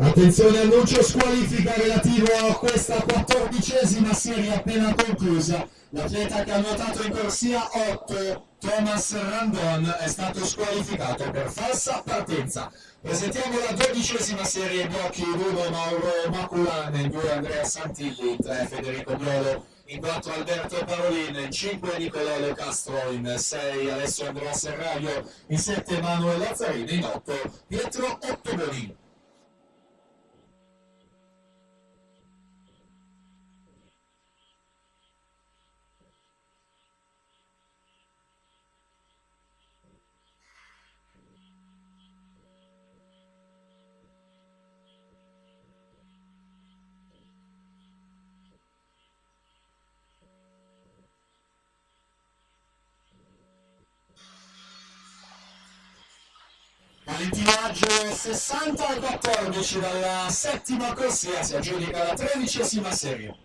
Attenzione, annuncio squalifica relativo a questa 14ª serie appena conclusa. L'atleta che ha nuotato in corsia 8, Thomas Randon, è stato squalificato per falsa partenza. Presentiamo la 12ª serie blocchi: in 1 Mauro Maculan, in 2 Andrea Santilli, in 3 Federico Biolo, in 4 Alberto Parolin, in 5 Nicolò Castro, in 6 Alessio Andrea Serraglio, in 7 Emanuele Lazzarini, in 8 Pietro Ottoboni. Valentinaggio 60-14 dalla settima corsia, si aggiudica la 13ª serie.